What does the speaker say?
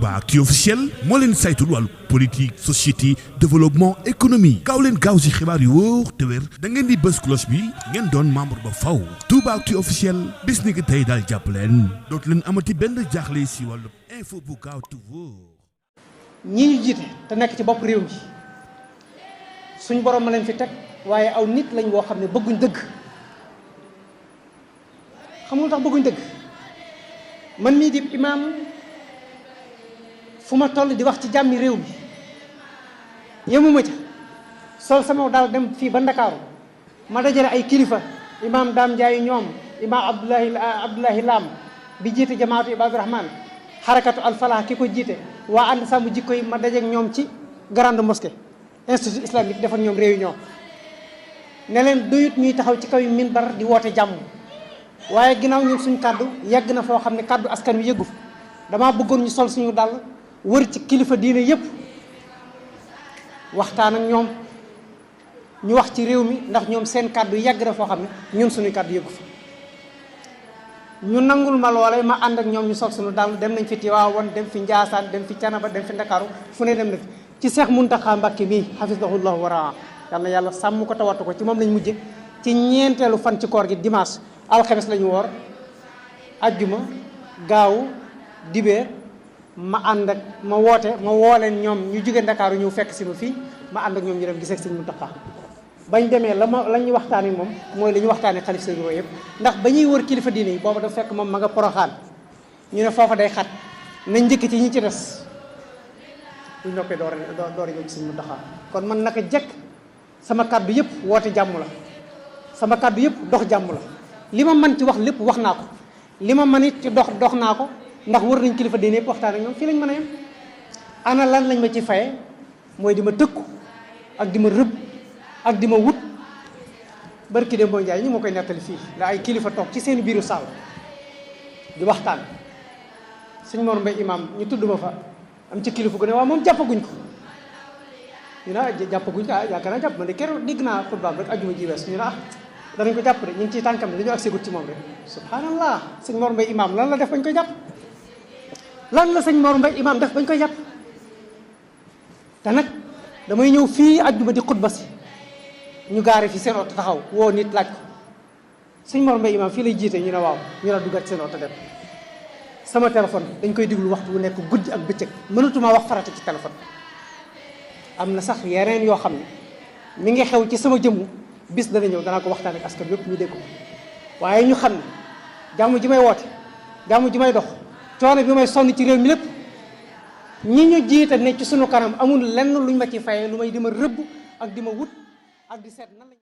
Toubaactu officiel moo leen saytul wàllu politique société développement économie gaaw leen gaaw si xibaar yu wóor te wér da ngeen di bës cloche bi ngeen doon membre ba faw Toubaactu officiel bis ni ki tey daal jàpp leen dootu leen amati benn jaaxle si wàllu info bu gaaw te wóor. ñi ñu jiite te nekk ci bopp réew mi suñ borom ma leen fi teg waaye aw nit lañ woo xam ne bëgguñ dëgg xam nga tax bëgguñ dëgg man mii di imaam fu ma toll di wax ci jàmmi réew mi yemuma ca sol sama daal dem fii ba Ndakaaru ma dajale ay kilifa imaam Dame Ndiaye ñoom imaam Abdoulahi Lam bi jiite jamaatu Ibadu Rahman xarakatu alfalah ki ko jiite waa ànd sàmm jikko yi ma dajeek ñoom ci grande mosquée institut islamique defar ñoom réunion ne leen doyut ñuy taxaw ci kaw minbar di woote jàmm waaye ginnaaw ñun suñ kàddu yegg na foo xam ne kàddu askan wi yëggu fa damaa bëggoon ñu sol suñu dàll wër ci kilifa diine yépp waxtaan ak ñoom ñu wax ci réew mi ndax ñoom seen kàddu yegg na foo xam ne ñun suñuy kàddu yëggu fa ñu nangul ma loolee ma ànd ak ñoom ñu sol suñu dàll dem nañ fi Tiwaawan dem fi Njaasaan dem fi Canaba dem fi Ndakaaru fu ne dem na fi ci Seex Muntaxa Mbàkke mii hafizahullahu wa raa yal na yàlla sàmm ko tawatu ko ci moom lañ mujje ci ñeenteelu fan ci koor gi dimanche alxames lañu woor ajjuma gaaw dibeer ma ànd ak ma woo leen ñoom ñu jóge Ndakaaru ñëw fekk si ma fii ma ànd ak ñoom ñu dem gisee ak Sëñ Muntaxa bañ demee la ñuy waxtaanee moom mooy li ñu waxtaanee xalif sëñ yooyu yëpp ndax ba ñuy wër kilifa diine yi booba dafa fekk moom ma nga Poroxaan ñu ne foofa day xat nañ njëkk ci ñi ci des buñ noppee door a ñëw ci Sëñ Muntaxa kon man naka jekk sama kàddu yëpp woote jàmm la sama kàddu yëpp dox jàmm la li ma mën ci wax lépp wax naa ko li ma mën it ci dox naa ko ndax wër nañ kilifa diine yëpp waxtaan ak ñoom fii lañ mën a yem ana lan lañ ma ci faye mooy di ma tëkku ak di ma rëbb ak di ma wut barki de boo njaay ñi ma koy nettali fii la ay kilifa toog ci seen biiru saal di waxtaan sëñ Mor Mbay imam ñu tudd ma fa am ci kilifa gu ne waaw moom jàppaguñ ko ñu ne jàppaguñ ko yaakaar naa jàpp ma de keroog dégg naa xutbaam rek ajuma ji wees ñu ne danañ ko jàpp de ñu ngi ciy tànkam ne dañoo ak segut ci moom rek subhanallah sëñ Mor Mbay imam lan la def bañ koy jàpp lan la sëñ Mor Mbay imam def bañ koy jàpp te nag damay ñëw fii ajjuma di xutba si ñu gaare fi seen oto taxaw woo nit laaj ko sëñ Mor Mbay imam fii lay jiite ñu ne waaw ñu la duggat seen oto dem sama téléphone dañ koy diglu waxtu bu nekk guddi ak bëccëg mënatuma wax farata ci téléphone am na sax yeneen yoo xam ne mi ngi xew ci sama jëmm bis dana ñëw danaa ko waxtaan ak askan yëpp ñu dégg ko waaye ñu xam ne jàmm ji may woote jàmm ji may dox coono bi may sonn ci réew mi lépp ñi ñu jiite ne ci sunu kanam amul lenn luñ ma ci fayee lu may di ma rëbb ak di ma wut ak di seet nan lañ